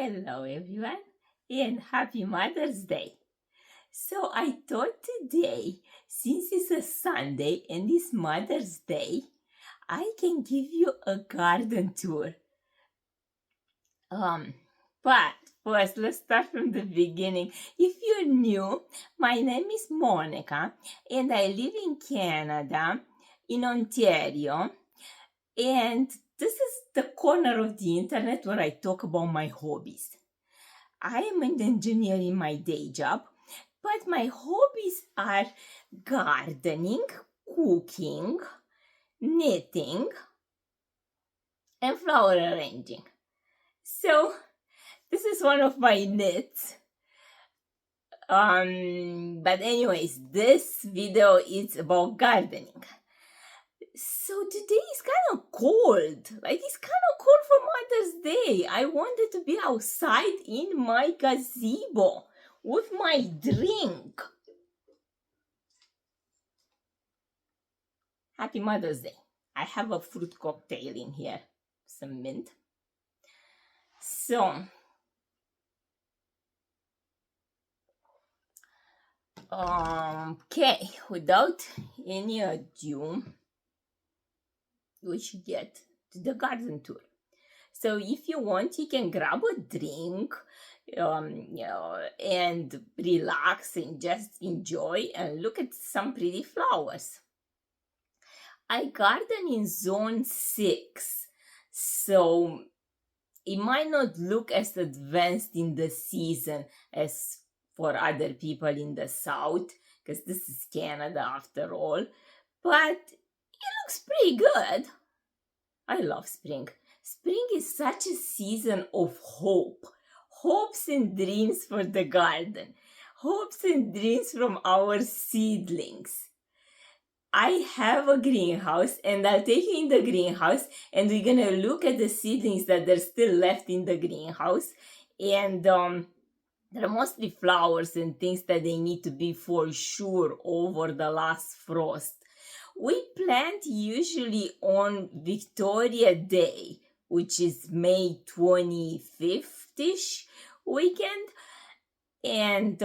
Hello everyone and happy Mother's Day. So I thought today, since it's a Sunday and it's Mother's Day, I can give you a garden tour. But first let's start from the beginning. If you're new, my name is Monica and I live in Canada, in Ontario, and this is the corner of the internet where I talk about my hobbies. I am an engineer in my day job, but my hobbies are gardening, cooking, knitting, and flower arranging. So, this is one of my knits. But anyways, this video is about gardening. So today is kind of cold. Like it's kind of cold for Mother's Day. I wanted to be outside in my gazebo with my drink. Happy Mother's Day. I have a fruit cocktail in here. Some mint. So, okay, without any ado, we should get to the garden tour. So if you want, you can grab a drink, and relax and just enjoy and look at some pretty flowers. I garden in zone 6, so it might not look as advanced in the season as for other people in the south, because this is Canada after all, but it looks pretty good. I love spring. Spring is such a season of hope. Hopes and dreams for the garden. Hopes and dreams from our seedlings. I have a greenhouse and I'll take you in the greenhouse and we're gonna look at the seedlings that are still left in the greenhouse. And there are mostly flowers and things that they need to be for sure over the last frost. We plant usually on Victoria Day, which is May 25th-ish weekend, and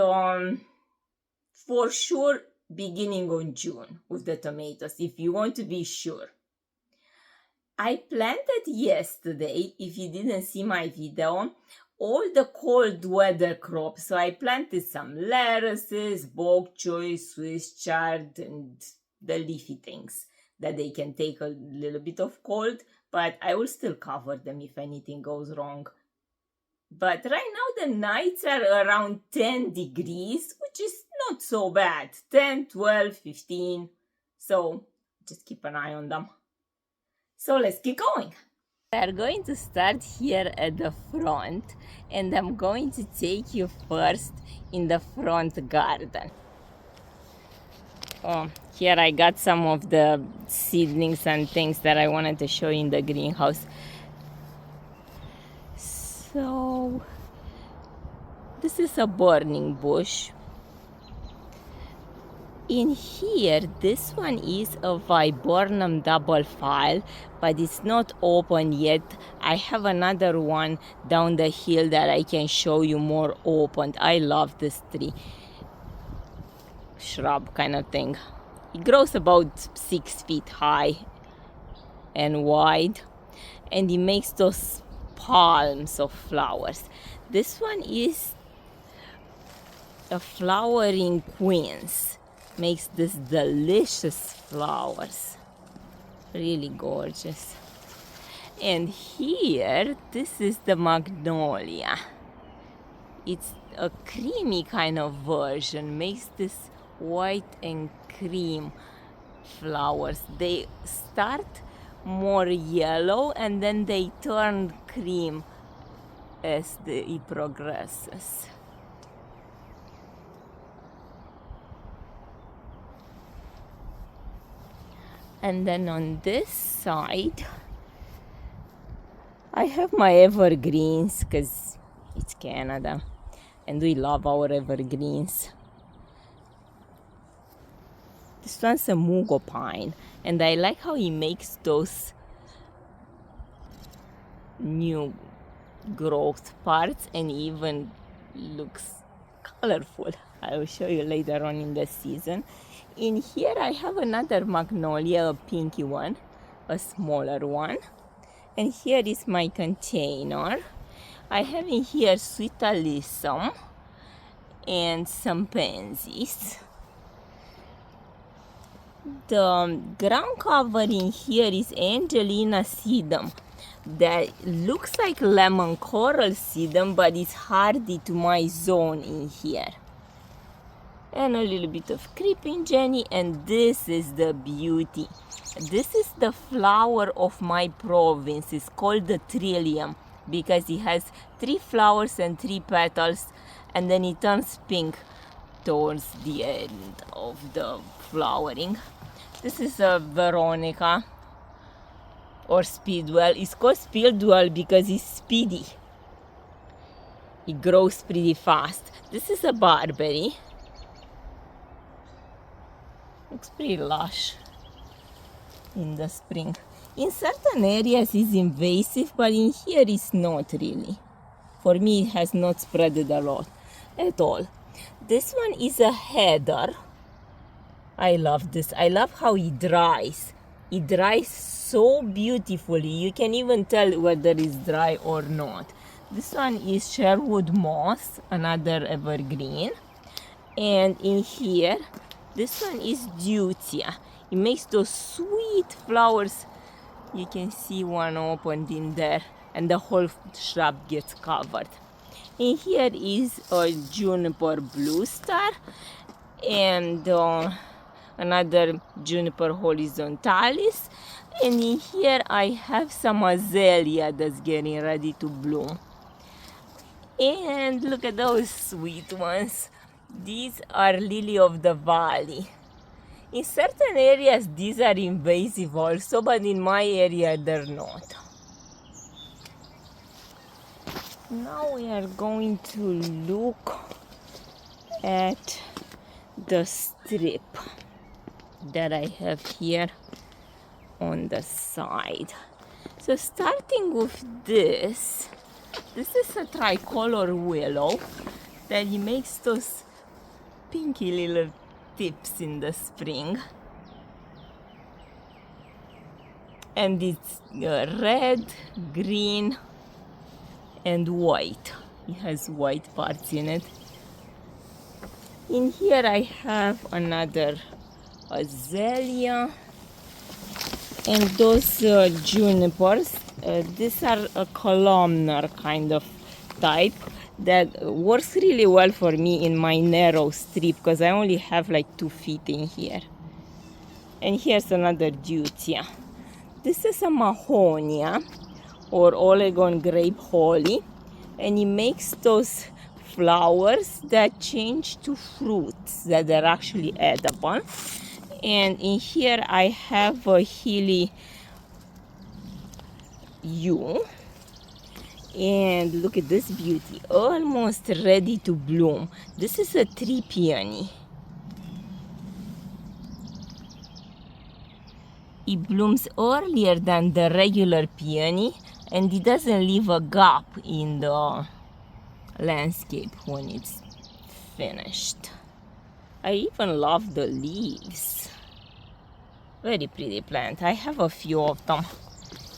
for sure beginning on June with the tomatoes, if you want to be sure. I planted yesterday, if you didn't see my video, all the cold weather crops. So I planted some lettuces, bok choy, Swiss chard, and the leafy things that they can take a little bit of cold, but I will still cover them if anything goes wrong. But right now the nights are around 10 degrees, which is not so bad. 10, 12, 15. So just keep an eye on them. So let's keep going. We are going to start here at the front, and I'm going to take you first in the front garden. Here I got some of the seedlings and things that I wanted to show you in the greenhouse. So this is a burning bush. In here, this one is a viburnum double file, but it's not open yet. I have another one down the hill that I can show you more opened. I love this tree. Shrub kind of thing. It grows about 6 feet high and wide, and it makes those palms of flowers. This one is a flowering quince. Makes this delicious flowers. Really gorgeous. And here, this is the magnolia. It's a creamy kind of version. Makes this white and cream flowers. They start more yellow and then they turn cream as it progresses. And then on this side, I have my evergreens because it's Canada and we love our evergreens. This one's a mugo pine, and I like how he makes those new growth parts and even looks colorful. I will show you later on in the season. In here I have another magnolia, a pinky one, a smaller one. And here is my container. I have in here sweet alyssum and some pansies. The ground cover in here is Angelina sedum that looks like lemon coral sedum, but it's hardy to my zone in here. And a little bit of creeping Jenny, and this is the beauty. This is the flower of my province. It's called the trillium because it has 3 flowers and 3 petals, and then it turns pink towards the end of the flowering. This is a Veronica or Speedwell. It's called Speedwell because it's speedy. It grows pretty fast. This is a barberry. Looks pretty lush in the spring. In certain areas it's invasive, but in here it's not really. For me it has not spreaded a lot at all. This one is a heather. I love this. I love how it dries. It dries so beautifully. You can even tell whether it's dry or not. This one is Sherwood moss, another evergreen. And in here, this one is Deutzia. It makes those sweet flowers. You can see one opened in there, and the whole shrub gets covered. In here is a juniper blue star and another juniper horizontalis. And in here I have some azalea that's getting ready to bloom. And look at those sweet ones. These are lily of the valley. In certain areas these are invasive also, but in my area they're not. Now we are going to look at the strip that I have here on the side. So starting with this is a tricolor willow that it makes those pinky little tips in the spring. And it's red, green, and white. It has white parts in it. In here I have another azalea and those junipers. These are a columnar kind of type that works really well for me in my narrow strip because I only have like 2 feet in here. And here's another Deutzia. This is a Mahonia or Oregon grape holly, and it makes those flowers that change to fruits that are actually edible. And in here I have a Healy yew. And look at this beauty, almost ready to bloom. This is a tree peony. It blooms earlier than the regular peony, and it doesn't leave a gap in the landscape when it's finished. I even love the leaves. Very pretty plant. I have a few of them.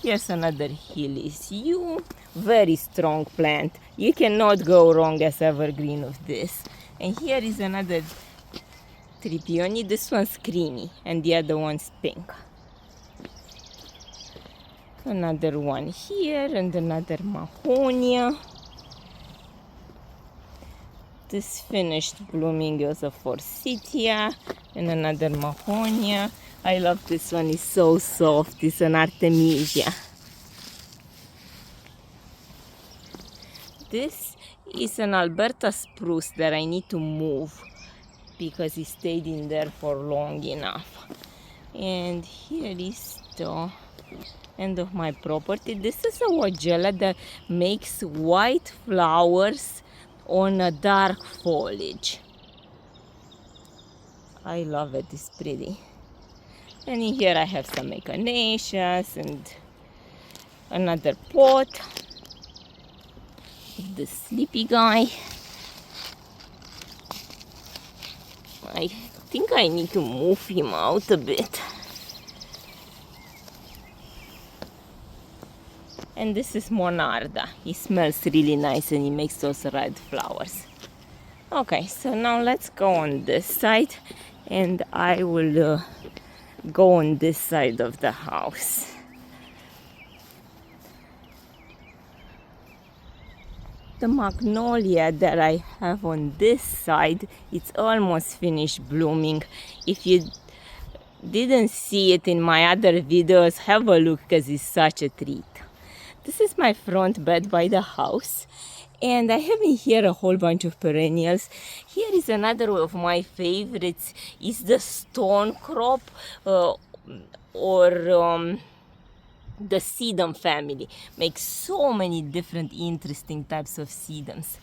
Here's another Healy's yew. Very strong plant. You cannot go wrong as evergreen of this. And here is another tree peony. This one's creamy and the other one's pink. Another one here and another Mahonia. This finished blooming is a Forsythia and another Mahonia. I love this one, it's so soft. It's an Artemisia. This is an Alberta spruce that I need to move because it stayed in there for long enough. And here is the end of my property. This is a Wagella that makes white flowers on a dark foliage. I love it, it's pretty. And in here I have some echinaceas and another pot. the sleepy guy. I think I need to move him out a bit. And this is Monarda. He smells really nice and he makes those red flowers. Okay, so now let's go on this side and I will go on this side of the house. The magnolia that I have on this side, it's almost finished blooming. If you didn't see it in my other videos, have a look because it's such a treat. This is my front bed by the house. And I have in here a whole bunch of perennials. Here is another of my favorites. Is the stone crop or the sedum family. Makes so many different interesting types of sedums.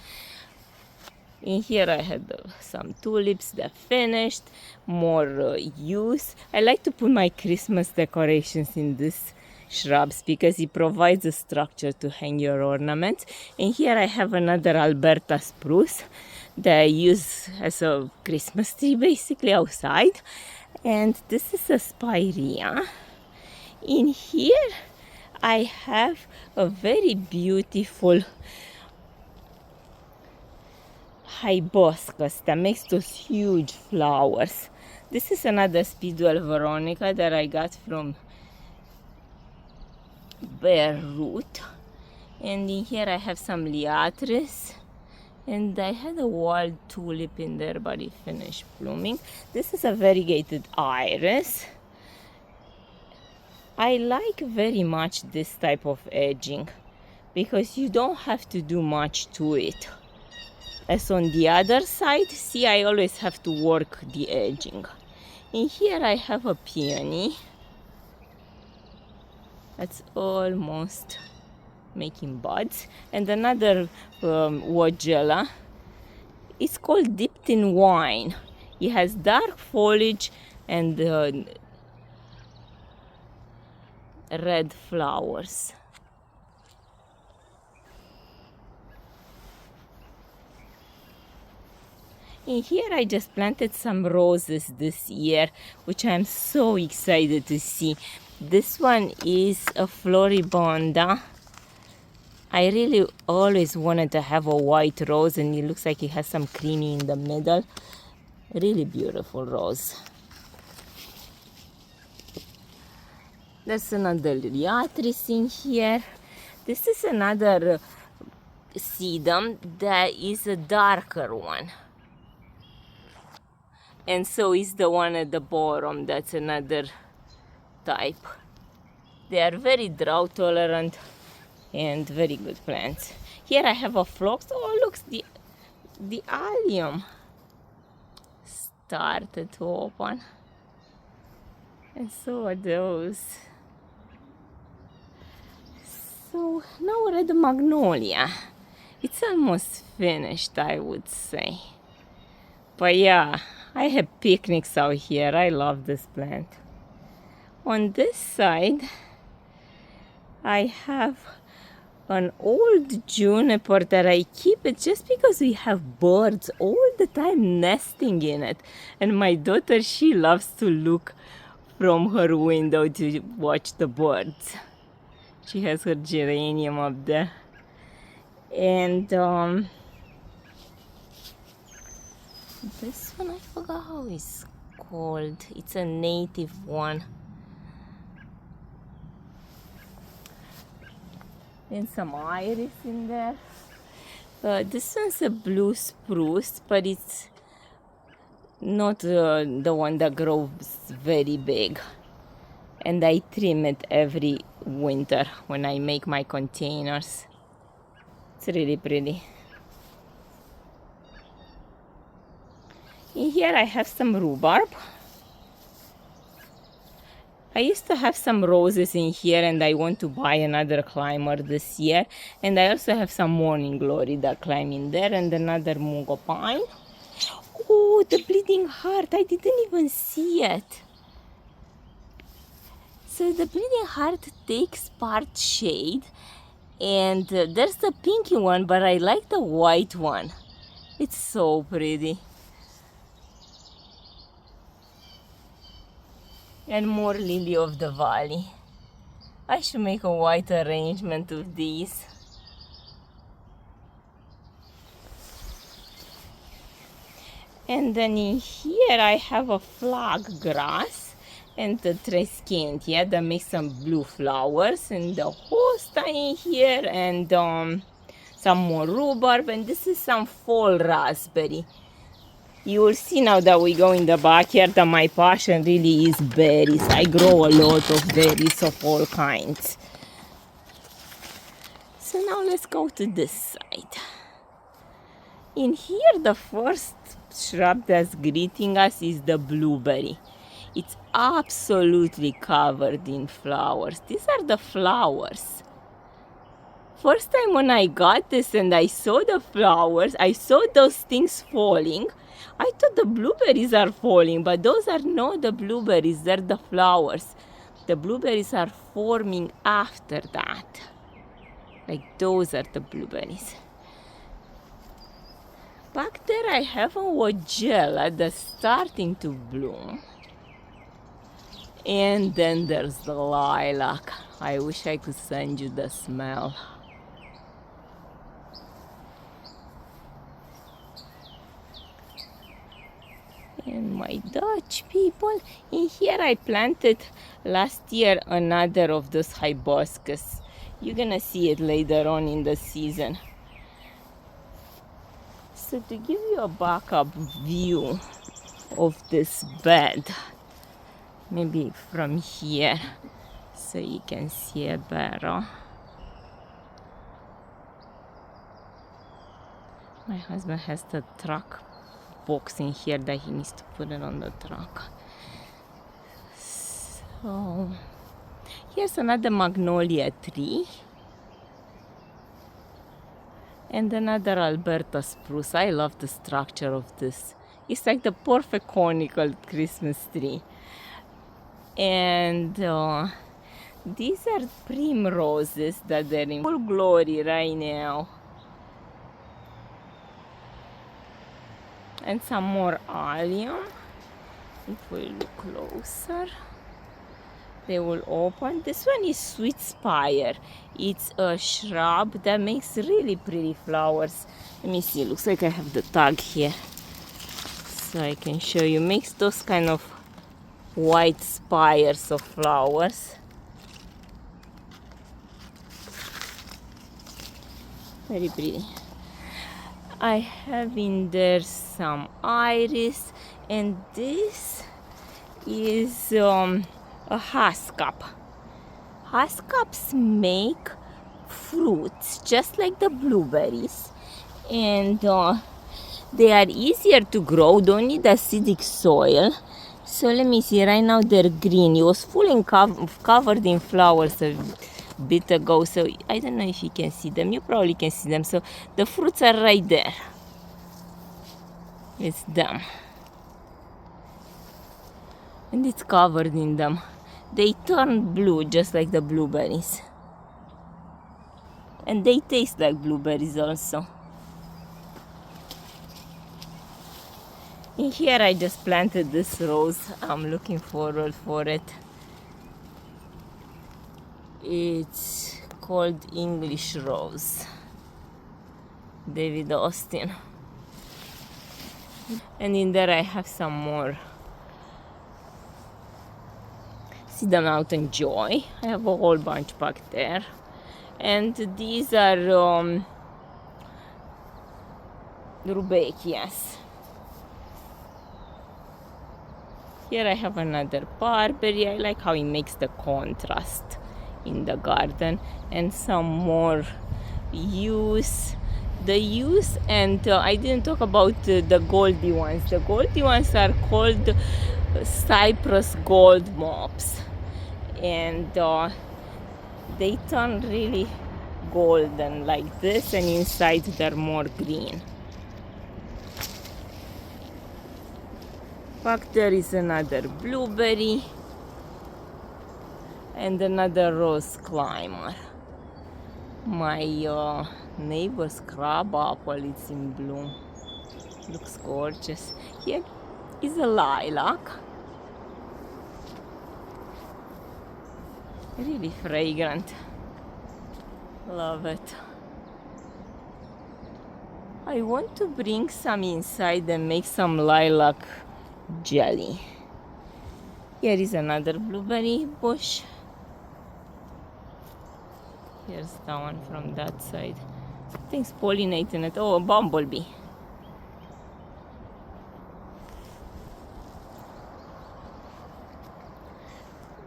In here I had some tulips that finished, more use. I like to put my Christmas decorations in this shrubs because it provides a structure to hang your ornaments. And here I have another Alberta spruce that I use as a Christmas tree basically outside. And this is a spirea. In here I have a very beautiful hibiscus that makes those huge flowers. This is another Speedwell Veronica that I got from Beirut. And in here I have some liatris. And I had a wild tulip in there, but it finished blooming. This is a variegated iris. I like very much this type of edging because you don't have to do much to it. As on the other side, see, I always have to work the edging. In here I have a peony. That's almost making buds. And another Wogella. It's called Dipped in Wine. It has dark foliage and red flowers. In here I just planted some roses this year, which I'm so excited to see. This one is a Floribunda. I really always wanted to have a white rose, and it looks like it has some creamy in the middle. Really beautiful rose. There's another liatris in here. This is another sedum that is a darker one. And so is the one at the bottom. That's another type. They are very drought tolerant and very good plants. Here I have a phlox. Oh, look, the allium started to open. And so are those. So now we're at the magnolia. It's almost finished, I would say. But yeah, I have picnics out here. I love this plant. On this side, I have an old juniper that I keep it just because we have birds all the time nesting in it. And my daughter, she loves to look from her window to watch the birds. She has her geranium up there. And this one, I forgot how it's called. It's a native one. And some iris in there. This one's a blue spruce, but it's not the one that grows very big. And I trim it every winter when I make my containers. It's really pretty. In here I have some rhubarb. I used to have some roses in here and I want to buy another climber this year. And I also have some morning glory that climb in there and another mungo pine. Oh, the bleeding heart, I didn't even see it. So the bleeding heart takes part shade And there's the pinky one, but I like the white one. It's so pretty. And more lily of the valley. I should make a white arrangement of these. And then in here I have a flag grass and the trescentia that makes some blue flowers, and the hosta in here, and some more rhubarb, and this is some fall raspberry. You will see now that we go in the backyard that my passion really is berries. I grow a lot of berries of all kinds. So now let's go to this side. In here, the first shrub that's greeting us is the blueberry. It's absolutely covered in flowers. These are the flowers. First time when I got this and I saw the flowers, I saw those things falling. I thought the blueberries are falling, but those are not the blueberries, they're the flowers. The blueberries are forming after that. Like those are the blueberries. Back there I have a Wogella that's starting to bloom. And then there's the lilac. I wish I could send you the smell. And my Dutch people. In here I planted last year another of those hibiscus. You're gonna see it later on in the season. So to give you a backup view of this bed, maybe from here, so you can see it better. My husband has the truck box in here that he needs to put it on the truck. So here's another magnolia tree. And another Alberta spruce. I love the structure of this. It's like the perfect conical Christmas tree. And these are primroses that they're in full glory right now. And some more allium. If we look closer, they will open. This one is sweet spire. It's a shrub that makes really pretty flowers. Let me see, looks like I have the tag here, so I can show you. Makes those kind of white spires of flowers. Very pretty. I have in there some iris, and this is a haskap. Haskaps make fruits just like the blueberries, and they are easier to grow, don't need acidic soil. So let me see, right now they're green. It was fully covered in flowers a bit ago, so I don't know if you can see them. You probably can see them. So the fruits are right there. It's them. And it's covered in them. They turn blue just like the blueberries. And they taste like blueberries also. In here I just planted this rose. I'm looking forward for it. It's called English Rose. David Austin. And in there I have some more Cedar Mountain Joy. I have a whole bunch back there. And these are Rudbeckias. Here I have another barberry. I like how it makes the contrast in the garden. And some more yews. The yews, and I didn't talk about the goldy ones. The goldy ones are called Cyprus gold mops. And they turn really golden like this, and inside they're more green. Back there is another blueberry and another rose climber. My neighbor's crab apple, it's in bloom. Looks gorgeous. Here is a lilac. Really fragrant. Love it. I want to bring some inside and make some lilac jelly. Here is another blueberry bush. Here's the one from that side. Something's pollinating it. Oh, a bumblebee.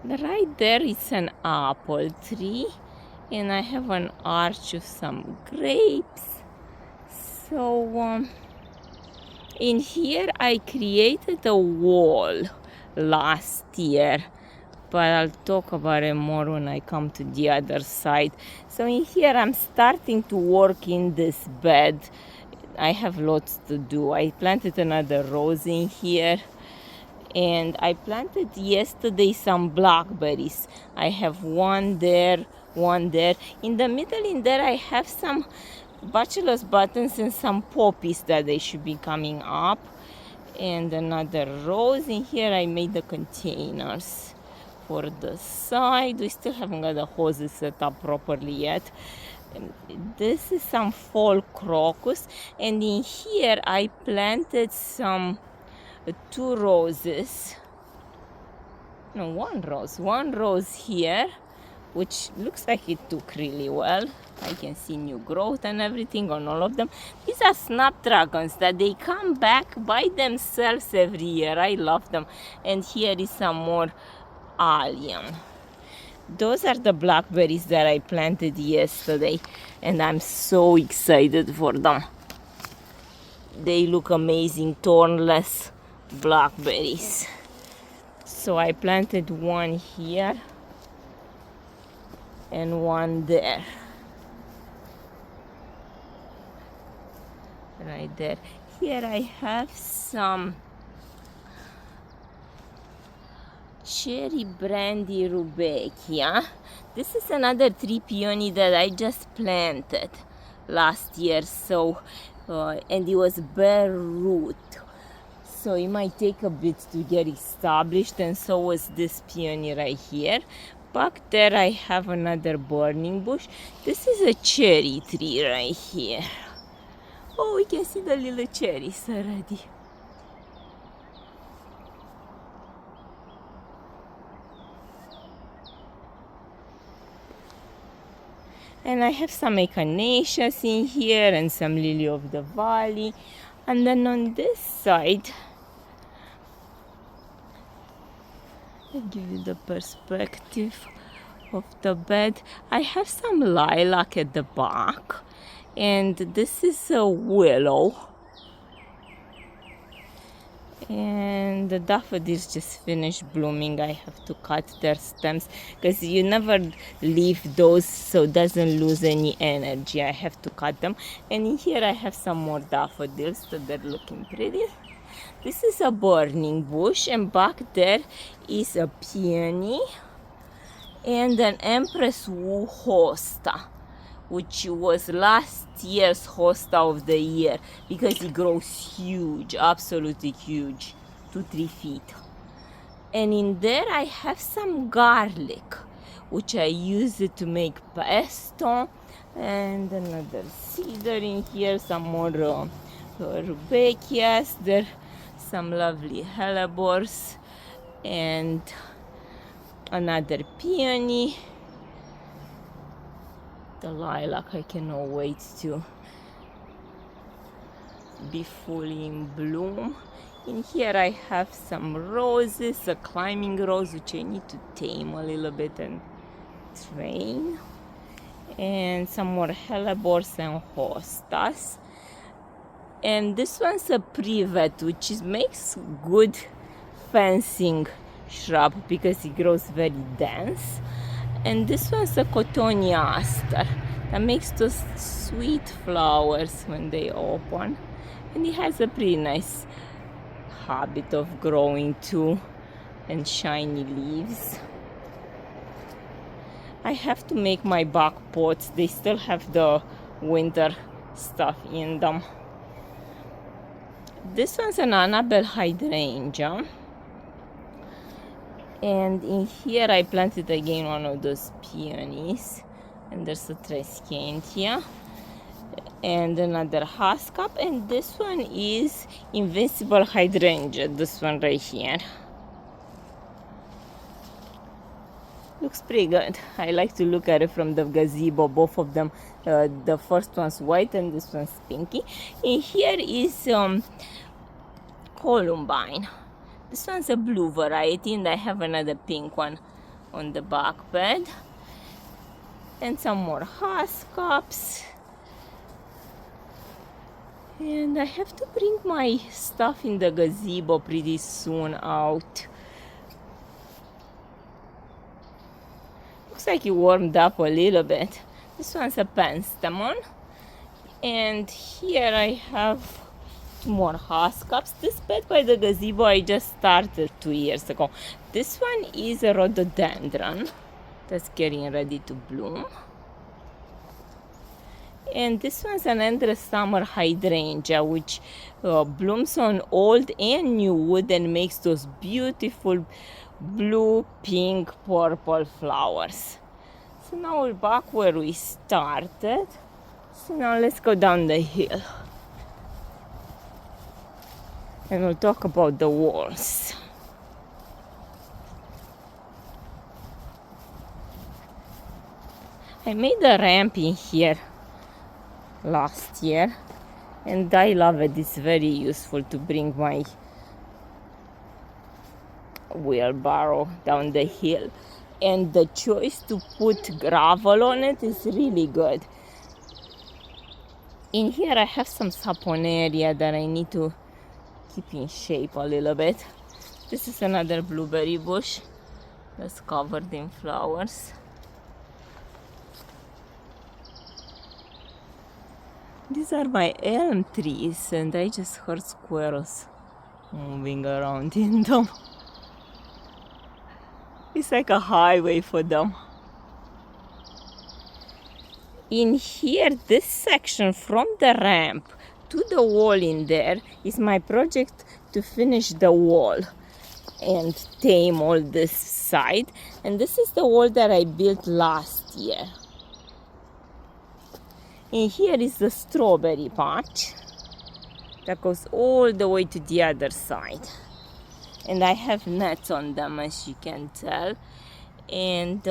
Right there is an apple tree, and I have an arch of some grapes. So in here I created a wall last year, but I'll talk about it more when I come to the other side. So in here I'm starting to work in this bed. I have lots to do. I planted another rose in here, and I planted yesterday some blackberries. I have one there, one there. In the middle in there I have some bachelor's buttons and some poppies that they should be coming up, and another rose. In here I made the containers for the side. We still haven't got the hoses set up properly yet. And this is some fall crocus, and in here I planted some two roses. No, one rose here, which looks like it took really well. I can see new growth and everything on all of them. These are snapdragons that they come back by themselves every year. I love them. And here is some more allium. Those are the blackberries that I planted yesterday, and I'm so excited for them. They look amazing, thornless blackberries. So I planted one here and one there. Right there. Here I have some cherry brandy rudbeckia. This is another tree peony that I just planted last year. So and it was bare root, so it might take a bit to get established, and so was this peony right here. Back there I have another burning bush. This is a cherry tree right here. Oh, we can see the little cherries already. And I have some echinaceas in here and some lily of the valley. And then on this side, I'll give you the perspective of the bed. I have some lilac at the back, and this is a willow. And the daffodils just finished blooming. I have to cut their stems because you never leave those so it doesn't lose any energy. I have to cut them. And in here I have some more daffodils, so they're looking pretty. This is a burning bush, and back there is a peony and an Empress Wu hosta, which was last year's hosta of the year because it grows huge, absolutely huge, 2-3 feet. And in there I have some garlic, which I use it to make pesto, and another cedar in here, some more rudbeckias. There some lovely hellebores and another peony. The lilac, I cannot wait to be fully in bloom. In here I have some roses, a climbing rose which I need to tame a little bit and train, and some more hellebores and hostas. And this one's a privet, which makes good fencing shrub because it grows very dense. And this one's a cotonia aster that makes those sweet flowers when they open. And it has a pretty nice habit of growing too, and shiny leaves. I have to make my back pots. They still have the winter stuff in them. This one's an Annabelle hydrangea. And in here I planted again one of those peonies. And there's a Trescentia. And another Haskap. And this one is Invincible hydrangea. This one right here. Looks pretty good. I like to look at it from the gazebo. Both of them. The first one's white and this one's pinky. And here is Columbine. This one's a blue variety, and I have another pink one on the back bed. And some more Haskaps. And I have to bring my stuff in the gazebo pretty soon out. Looks like it warmed up a little bit. This one's a penstemon. And here I have more Haskaps. This bed by the gazebo I just started 2 years ago. This one is a rhododendron that's getting ready to bloom. And this one's an endless summer hydrangea, which blooms on old and new wood and makes those beautiful blue, pink, purple flowers. So now we're back where we started. So now let's go down the hill. And we'll talk about the walls. I made a ramp in here last year, and I love it. It's very useful to bring my wheelbarrow down the hill. And the choice to put gravel on it is really good. In here I have some saponaria that I need to keep in shape a little bit. This is another blueberry bush that's covered in flowers. These are my elm trees, and I just heard squirrels moving around in them. It's like a highway for them. In here, this section from the ramp to the wall in there is my project to finish the wall and tame all this side. And this is the wall that I built last year. And here is the strawberry patch that goes all the way to the other side. And I have nets on them, as you can tell. And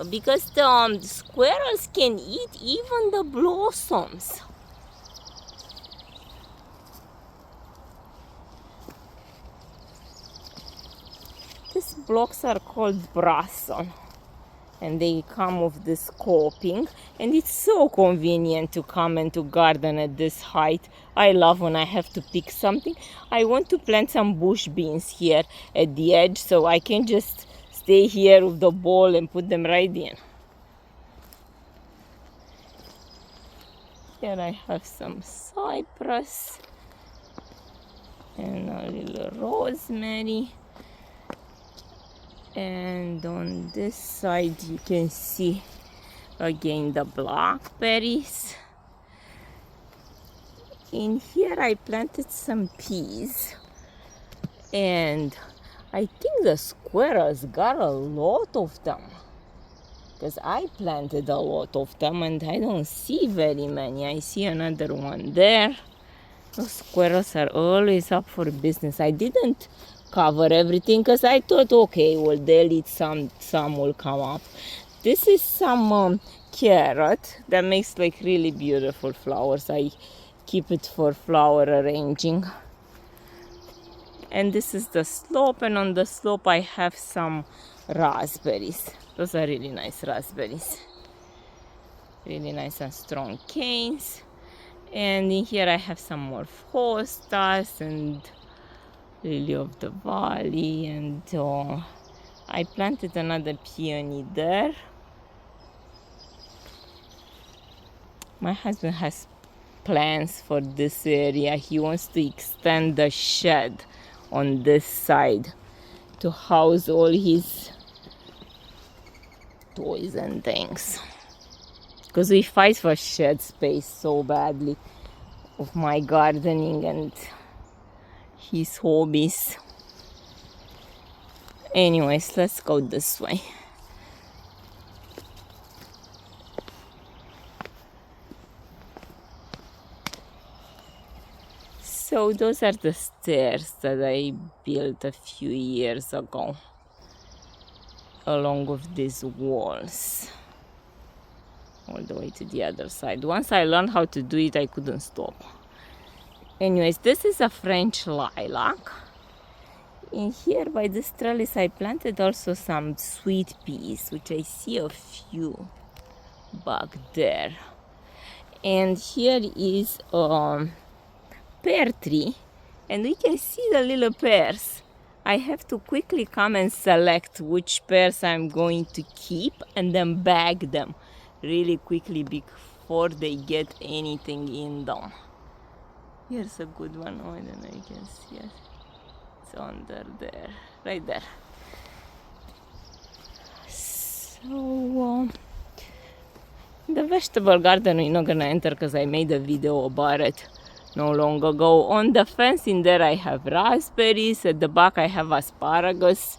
because the squirrels can eat even the blossoms. These blocks are called brasson, and they come with this coping, and it's so convenient to come and to garden at this height. I love when I have to pick something. I want to plant some bush beans here at the edge, so I can just stay here with the ball and put them right in. Here I have some cypress and a little rosemary. And on this side you can see again the blackberries. In here I planted some peas, and I think the squirrels got a lot of them, because I planted a lot of them and I don't see very many. I see another one there. Those squirrels are always up for business. I didn't cover everything because I thought, okay, well, they'll eat some will come up. This is some carrot that makes like really beautiful flowers. I keep it for flower arranging. And this is the slope, and on the slope I have some raspberries. Those are really nice raspberries. Really nice and strong canes. And in here I have some more hostas and lily of the valley, and I planted another peony there. My husband has plans for this area. He wants to extend the shed on this side to house all his toys and things. Because we fight for shed space so badly of my gardening and his hobbies. Anyways, let's go this way. So those are the stairs that I built a few years ago along with these walls all the way to the other side. Once I learned how to do it, I couldn't stop. Anyways, this is a French lilac. In here by this trellis I planted also some sweet peas, which I see a few back there. And here is pear tree, and we can see the little pears. I have to quickly come and select which pears I'm going to keep and then bag them really quickly before they get anything in them. Here's a good one. Oh, I don't know if you can see it. It's under there, right there. So the vegetable garden we're not gonna enter because I made a video about it no long ago. On the fence in there I have raspberries, at the back I have asparagus.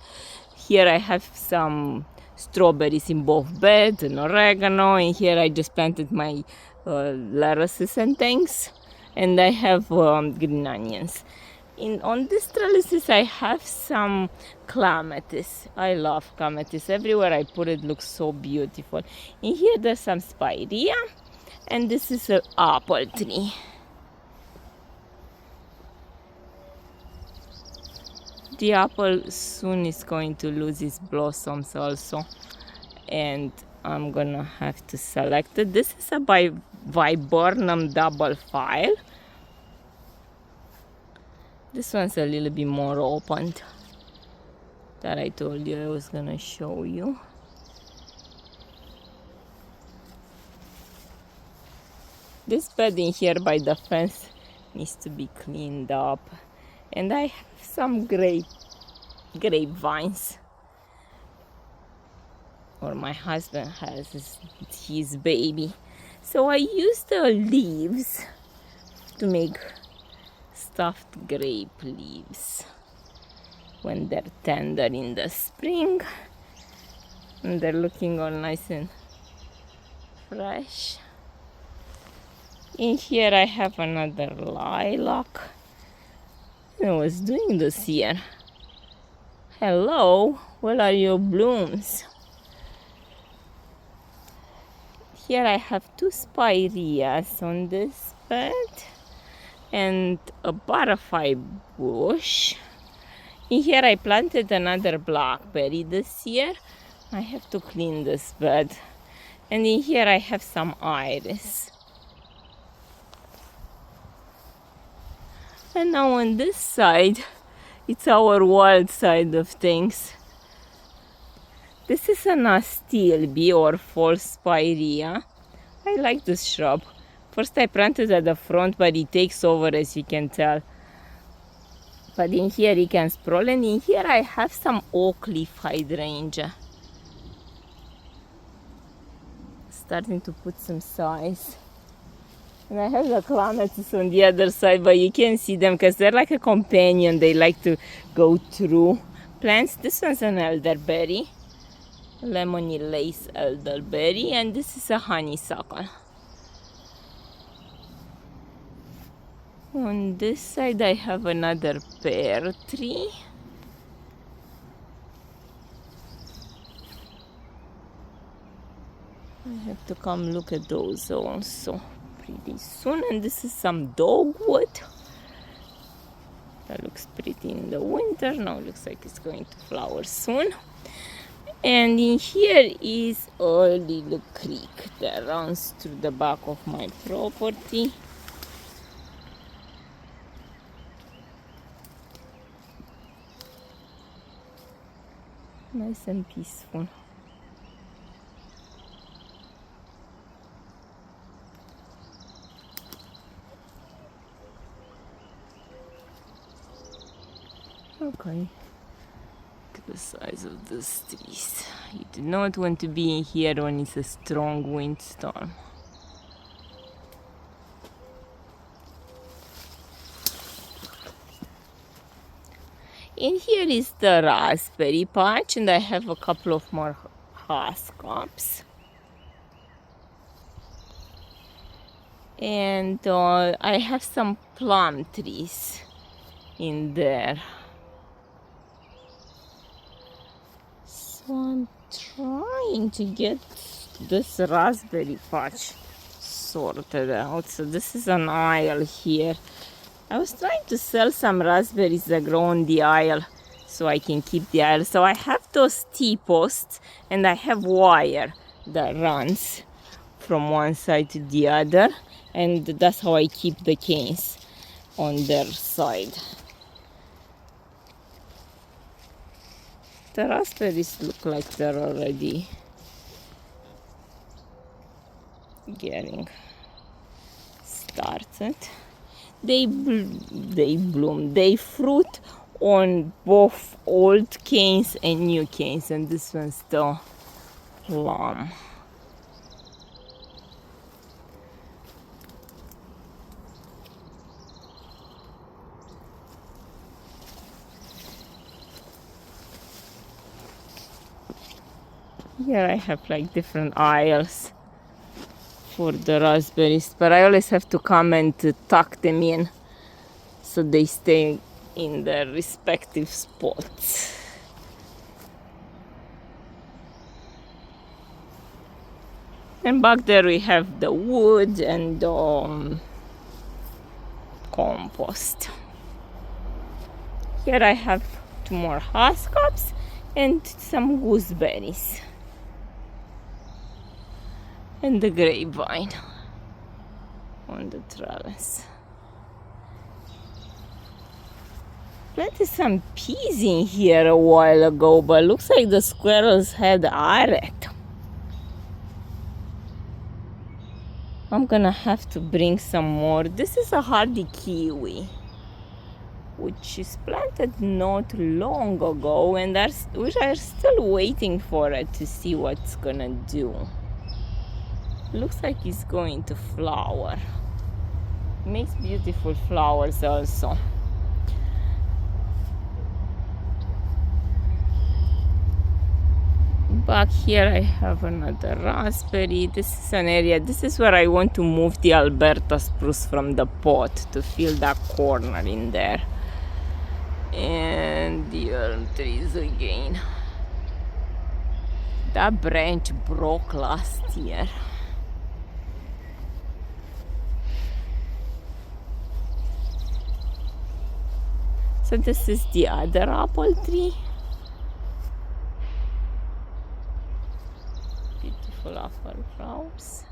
Here I have some strawberries in both beds and oregano, and here I just planted my lettuces and things, and I have green onions. On these trellises I have some clematis. I love clematis. Everywhere I put it looks so beautiful. In here there's some spirea, and this is an apple tree. The apple soon is going to lose its blossoms also, and I'm gonna have to select it. This is a viburnum double file. This one's a little bit more opened, that I told you I was gonna show you. This bed in here by the fence needs to be cleaned up. And I have some grapevines, or my husband has his baby. So I use the leaves to make stuffed grape leaves when they're tender in the spring and they're looking all nice and fresh. In here I have another lilac. I was doing this here. Hello, where are your blooms? Here I have two spireas on this bed and a butterfly bush. In here I planted another blackberry this year. I have to clean this bed. And in here I have some iris. And now on this side, it's our wild side of things. This is an astilbe or false spirea. I like this shrub. First I planted at the front, but it takes over, as you can tell. But in here it can sprawl, and in here I have some oak leaf hydrangea. Starting to put some size. And I have the clematis on the other side, but you can't see them because they're like a companion. They like to go through plants. This one's an elderberry, lemony lace elderberry, and this is a honeysuckle. On this side I have another pear tree. I have to come look at those also pretty soon. And this is some dogwood. That looks pretty in the winter. Now it looks like it's going to flower soon. And in here is a little creek that runs through the back of my property. Nice and peaceful. Okay, the size of these trees. You do not want to be in here when it's a strong windstorm. In here is the raspberry patch, and I have a couple of more haaskalls. And I have some plum trees in there. So I'm trying to get this raspberry patch sorted out. So this is an aisle here. I was trying to sell some raspberries that grow on the aisle so I can keep the aisle. So I have those T-posts and I have wire that runs from one side to the other, and that's how I keep the canes on their side. The raspberries look like they're already getting started. They bloom, they fruit on both old canes and new canes, and this one's still plum. Here I have like different aisles for the raspberries, but I always have to come and tuck them in so they stay in their respective spots. And back there we have the wood and compost. Here I have 2 more haaskalls and some gooseberries. And the grapevine on the trellis. Planted some peas in here a while ago, but looks like the squirrels had it. I'm gonna have to bring some more. This is a hardy kiwi, which is planted not long ago, and we are still waiting for it to see what's gonna do. Looks like it's going to flower. It makes beautiful flowers also. Back here I have another raspberry. This is an area, this is where I want to move the Alberta spruce from the pot to fill that corner in there. And the elm trees again. That branch broke last year. So this is the other apple tree. Beautiful apple flowers.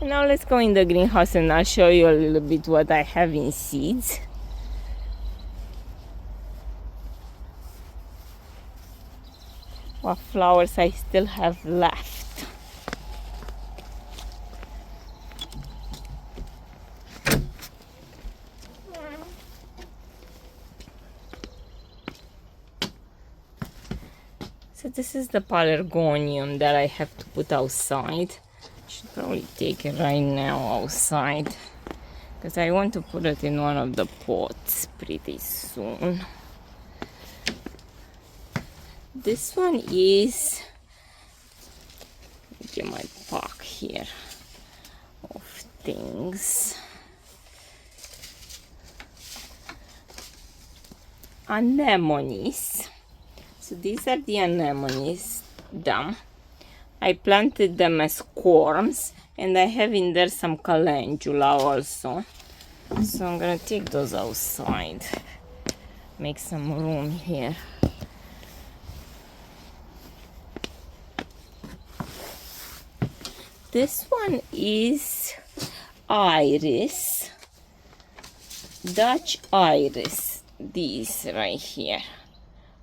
And now let's go in the greenhouse and I'll show you a little bit what I have in seeds. What flowers I still have left. So this is the pelargonium that I have to put outside. Should probably take it right now outside because I want to put it in one of the pots pretty soon. This one is, get my pack here of things. Anemones. So these are the anemones, I planted them as corms, and I have in there some calendula also. So I'm gonna take those outside, make some room here. This one is iris, Dutch iris, these right here.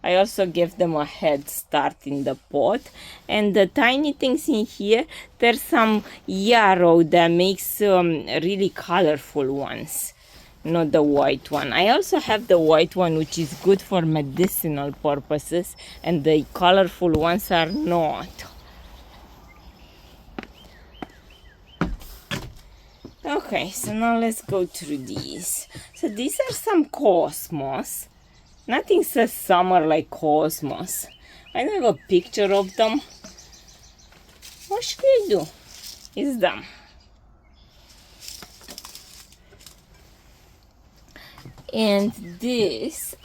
I also give them a head start in the pot. And the tiny things in here, there's some yarrow that makes really colorful ones. not the white one. I also have the white one, which is good for medicinal purposes, and the colorful ones are not. Okay, so now let's go through these. So these are some cosmos. Nothing says summer like cosmos. I don't have a picture of them. What should I do? It's them. And this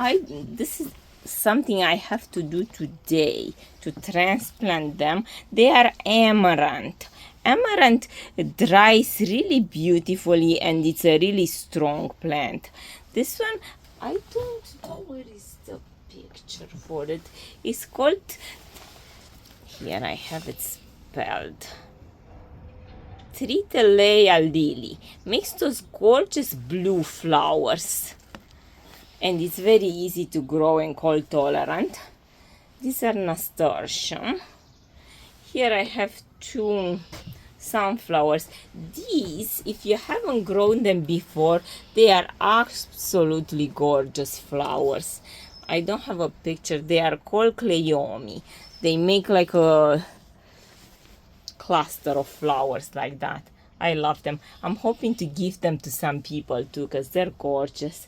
is something I have to do today to transplant them. They are amaranth. Amaranth dries really beautifully, and it's a really strong plant. This one, I don't know where is the picture for it. It's called, here I have it spelled, Triteleia lily. Makes those gorgeous blue flowers. And it's very easy to grow and cold tolerant. These are nasturtium. Here I have 2 sunflowers. These, if you haven't grown them before, they are absolutely gorgeous flowers. I don't have a picture. They are called cleome. They make like a cluster of flowers like that. I love them. I'm hoping to give them to some people too, because they're gorgeous.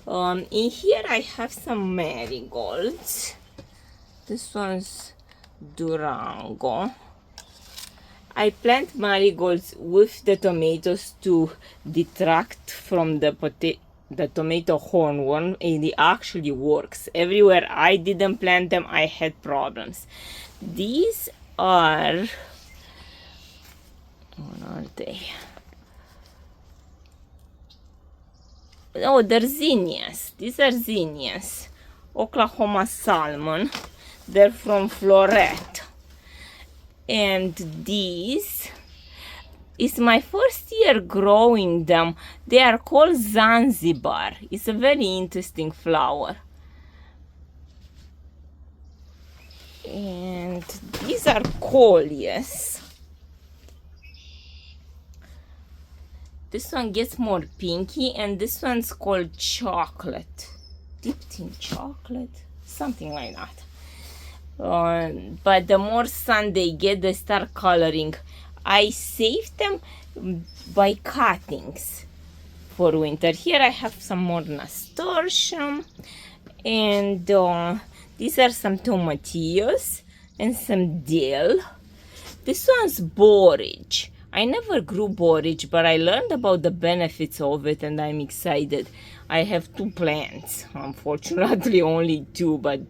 In here I have some marigolds. This one's Durango. I plant marigolds with the tomatoes to detract from the tomato hornworm, and it actually works. Everywhere I didn't plant them, I had problems. These are, what are they? Oh, they're zinnias. These are zinnias. Oklahoma salmon. They're from Floret. And these is my first year growing them. They are called Zanzibar. It's a very interesting flower. And these are coleus. This one gets more pinky, and this one's called chocolate. Dipped in chocolate? Something like that. But the more sun they get, they start coloring. I saved them by cuttings for winter. Here I have some more nasturtium, and these are some tomatillos and some dill. This one's borage. I never grew borage, but I learned about the benefits of it, and I'm excited. I have 2 plants, unfortunately only 2, but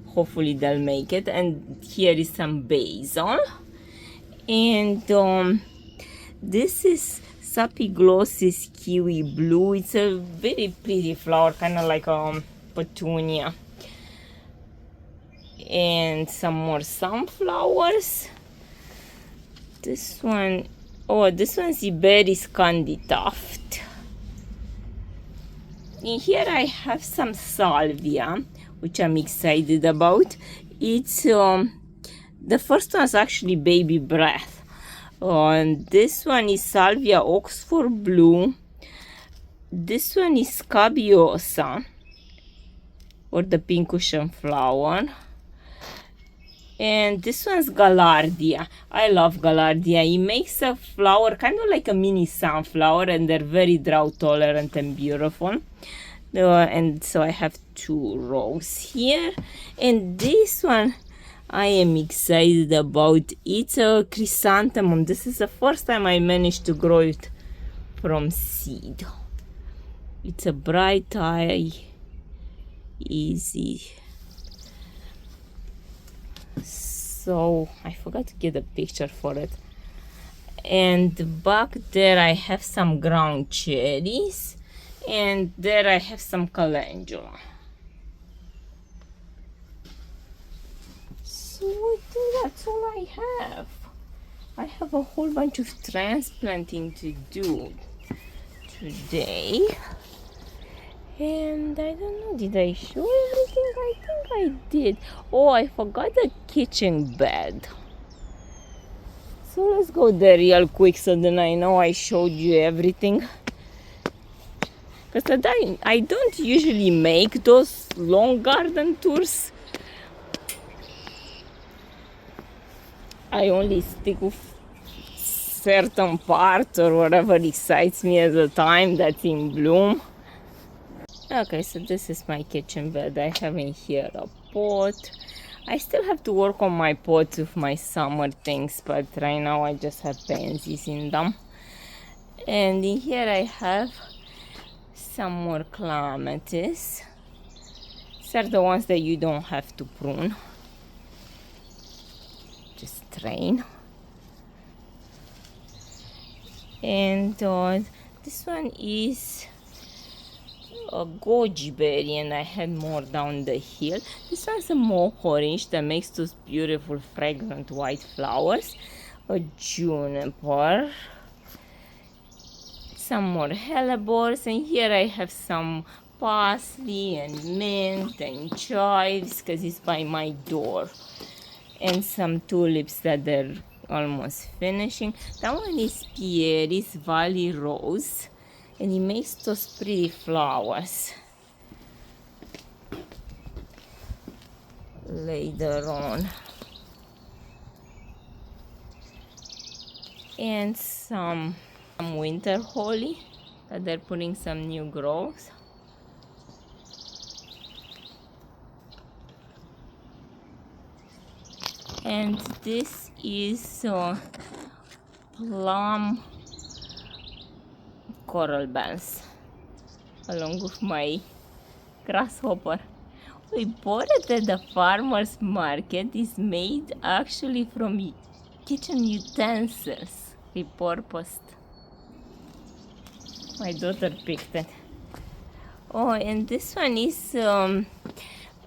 hopefully they'll make it. And here is some basil. And this is Sapiglossis kiwi blue. It's a very pretty flower, kind of like a petunia. And some more sunflowers. This one, oh, this one's Iberis Candituft. In here I have some salvia, which I'm excited about. It's the first one's actually baby breath. This one is Salvia Oxford Blue. This one is Scabiosa, or the pinkish flower. And this one's Gaillardia. I love Gaillardia. It makes a flower kind of like a mini sunflower, and they're very drought tolerant and beautiful. And so I have 2 rows here. And this one I am excited about. It's a chrysanthemum. This is the first time I managed to grow it from seed. It's a bright eye, easy. So I forgot to get a picture for it. And back there I have some ground cherries, and there I have some calendula. So I think that's all I have. I have a whole bunch of transplanting to do today. And I don't know, did I show everything? I think I did. Oh, I forgot the kitchen bed. So let's go there real quick so then I know I showed you everything. Because I don't usually make those long garden tours. I only stick with certain part or whatever excites me at the time that's in bloom. Okay, so this is my kitchen bed. I have in here a pot. I still have to work on my pots with my summer things, but right now I just have pansies in them. And in here I have some more clematis. These are the ones that you don't have to prune. Just strain. And this one is a goji berry, and I had more down the hill. This one's a mock orange that makes those beautiful fragrant white flowers. A juniper. Some more hellebores, and here I have some parsley and mint and chives because it's by my door. And some tulips that they're almost finishing. That one is Pieris Valley Rose, and it makes those pretty flowers. Later on. And some winter holly that they're putting some new growth. And this is plum coral bells along with my grasshopper. We bought it at the farmer's market. It's made actually from kitchen utensils, repurposed. My daughter picked it. Oh, and this one is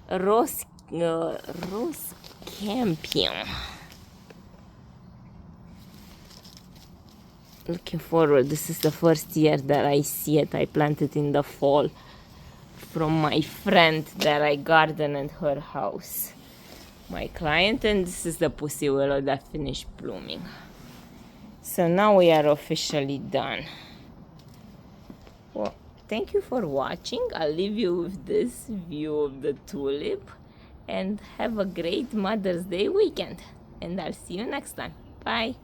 rose campion. Looking forward. This is the first year that I see it. I planted in the fall from my friend that I garden at her house. My client, and this is the pussy willow that finished blooming. So now we are officially done. Well, thank you for watching. I'll leave you with this view of the tulip, and have a great Mother's Day weekend. And I'll see you next time. Bye.